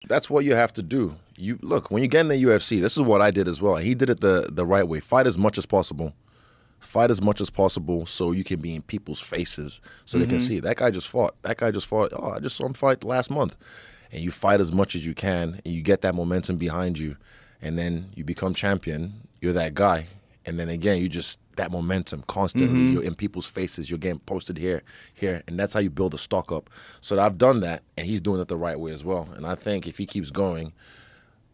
That's what you have to do. You look, when you get in the UFC, this is what I did as well. He did it the right way. Fight as much as possible. Fight as much as possible so you can be in people's faces so they can see that guy just fought. That guy just fought. Oh, I just saw him fight last month. And you fight as much as you can, and you get that momentum behind you, and then you become champion. You're that guy, and then again, you just that momentum constantly. You're in people's faces. You're getting posted here, and that's how you build a stock up. So I've done that, and he's doing it the right way as well. And I think if he keeps going,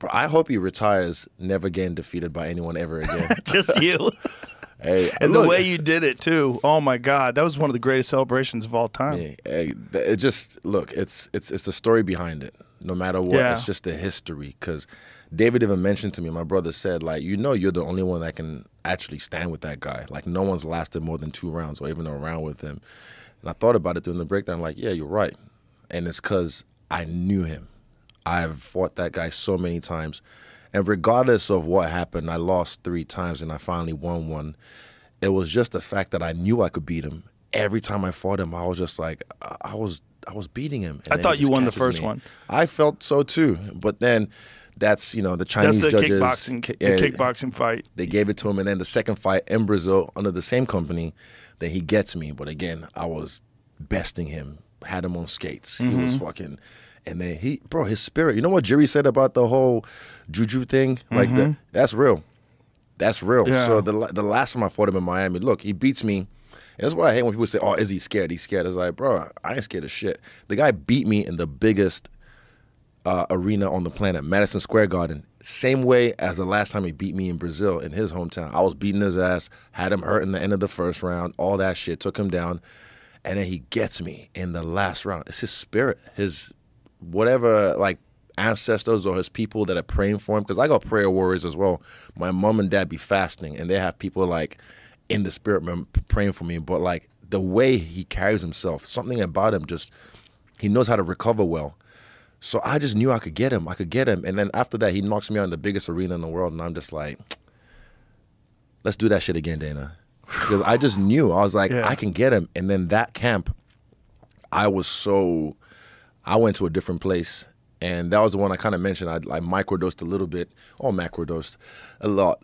I hope he retires never getting defeated by anyone ever again. Just you. Hey, and look, the way you did it too. Oh my God, that was one of the greatest celebrations of all time. Yeah, it just look. It's the story behind it. No matter what, it's just the history. Because David even mentioned to me, my brother said, like, you're the only one that can actually stand with that guy. Like, no one's lasted more than 2 rounds or even a round with him. And I thought about it during the breakdown. Like, yeah, you're right. And it's because I knew him. I've fought that guy so many times. And regardless of what happened, I lost 3 times and I finally won 1. It was just the fact that I knew I could beat him. Every time I fought him, I was just like, I was beating him. And I thought you won the first one. I felt so too. But then that's, the Chinese judges. Kickboxing fight. They gave it to him. And then the second fight in Brazil under the same company, then he gets me. But again, I was besting him, had him on skates. He was fucking... And then his spirit. You know what Jerry said about the whole juju thing? Like that's real. That's real. Yeah. So the last time I fought him in Miami, look, he beats me. And that's why I hate when people say, "Oh, is he scared? He's scared." It's like, bro, I ain't scared of shit. The guy beat me in the biggest arena on the planet, Madison Square Garden. Same way as the last time he beat me in Brazil, in his hometown. I was beating his ass, had him hurt in the end of the first round, all that shit, took him down, and then he gets me in the last round. It's his spirit, his whatever, like, ancestors or his people that are praying for him, because I got prayer warriors as well. My mom and dad be fasting, and they have people like in the spirit praying for me. But like the way he carries himself, something about him, just he knows how to recover well. So I just knew I could get him. And then after that, he knocks me out in the biggest arena in the world, and I'm just like, let's do that shit again, Dana. Because I just knew. I was like, I can get him. And then that camp, I went to a different place. And that was the one I kind of mentioned. I microdosed a little bit, or macrodosed a lot.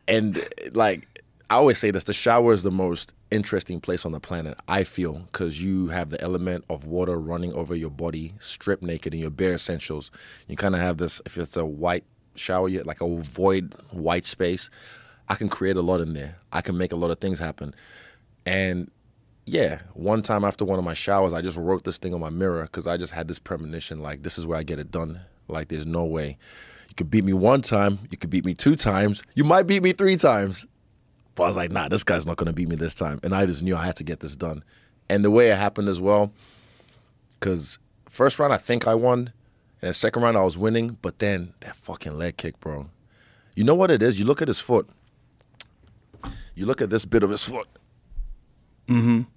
And like, I always say this, the shower is the most interesting place on the planet, I feel, because you have the element of water running over your body, stripped naked in your bare essentials. You kind of have this, if it's a white shower, like a void white space, I can create a lot in there. I can make a lot of things happen. And yeah, one time after one of my showers, I just wrote this thing on my mirror because I just had this premonition, like, this is where I get it done. Like, there's no way. You could beat me 1 time. You could beat me 2 times. You might beat me 3 times. But I was like, nah, this guy's not going to beat me this time. And I just knew I had to get this done. And the way it happened as well, because first round I think I won, and the second round I was winning, but then that fucking leg kick, bro. You know what it is? You look at his foot. You look at this bit of his foot.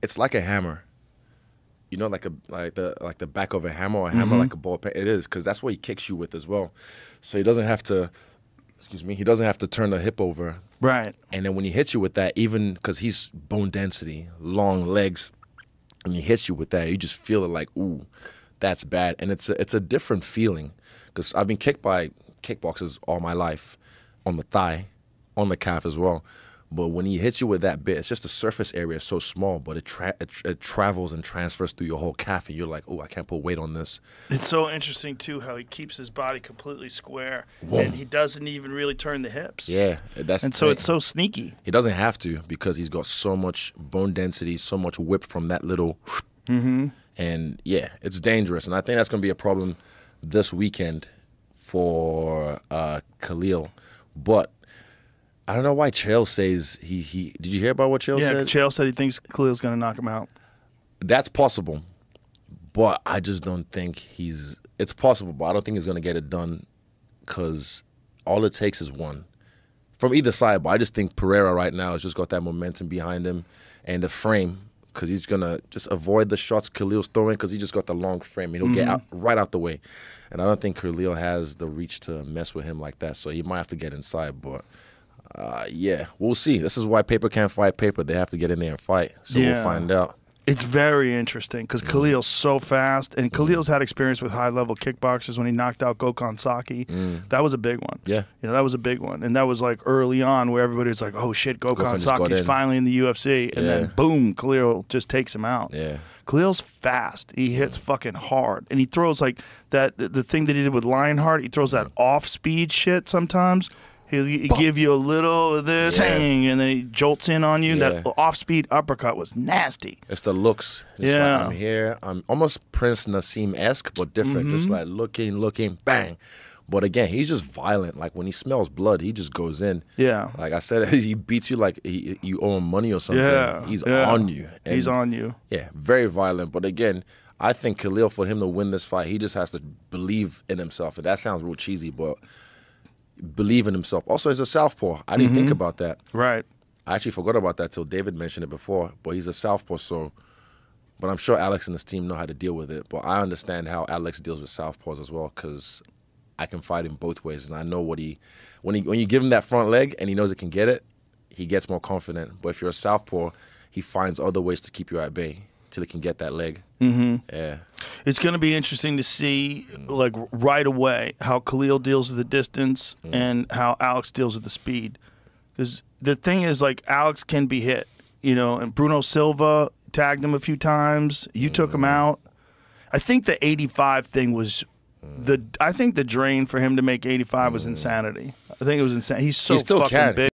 It's like a hammer, like the back of a hammer, or a hammer like a ball pen. It is, because that's what he kicks you with as well. So he doesn't have to, he doesn't have to turn the hip over. Right. And then when he hits you with that, even because he's bone density, long legs, and he hits you with that, you just feel it like, ooh, that's bad. And it's a different feeling, because I've been kicked by kickboxers all my life, on the thigh, on the calf as well. But when he hits you with that bit, it's just the surface area is so small, but it travels and transfers through your whole calf, and you're like, oh, I can't put weight on this. It's so interesting, too, how he keeps his body completely square, and he doesn't even really turn the hips. Yeah. So it's so sneaky. He doesn't have to, because he's got so much bone density, so much whip from that little... And, yeah, it's dangerous. And I think that's going to be a problem this weekend for Khalil. But... I don't know why Chael says he. Did you hear about what Chael said? Yeah, Chael said he thinks Khalil's going to knock him out. That's possible, but I just don't think he's. It's possible, but I don't think he's going to get it done, because all it takes is one from either side. But I just think Pereira right now has just got that momentum behind him and the frame, because he's going to just avoid the shots Khalil's throwing, because he just got the long frame. He'll get right out the way, and I don't think Khalil has the reach to mess with him like that. So he might have to get inside, but. Yeah, we'll see. This is why paper can't fight paper. They have to get in there and fight. So we'll find out. It's very interesting because Khalil's so fast, and Khalil's had experience with high-level kickboxers when he knocked out Gokhan Saki. That was a big one. Yeah. That was a big one. And that was like early on where everybody was like, oh, shit, Gokhan Saki's finally in the UFC. And then, boom, Khalil just takes him out. Yeah. Khalil's fast. He hits fucking hard. And he throws like that, the thing that he did with Lionheart, he throws that off-speed shit sometimes. He'll give you a little of this, and then he jolts in on you. That off-speed uppercut was nasty. It's the looks. It's like, I'm here. I'm almost Prince Nassim-esque, but different. Just like looking, bang. But again, he's just violent. Like when he smells blood, he just goes in. Yeah. Like I said, he beats you like you owe him money or something. Yeah. He's on you. And he's on you. Yeah, very violent. But again, I think Khalil, for him to win this fight, he just has to believe in himself. And that sounds real cheesy, but believe in himself. Also, he's a southpaw. I didn't think about that. Right. I actually forgot about that till David mentioned it before. But he's a southpaw, so. But I'm sure Alex and his team know how to deal with it. But I understand how Alex deals with southpaws as well, because I can fight him both ways, and I know what when you give him that front leg and he knows it can get it, he gets more confident. But if you're a southpaw, he finds other ways to keep you at bay till he can get that leg. Yeah. It's going to be interesting to see, like, right away how Khalil deals with the distance and how Alex deals with the speed. Because the thing is, like, Alex can be hit, and Bruno Silva tagged him a few times. You took him out. I think the 85 thing was I think the drain for him to make 85 was insanity. I think it was insane. He's so fucking big.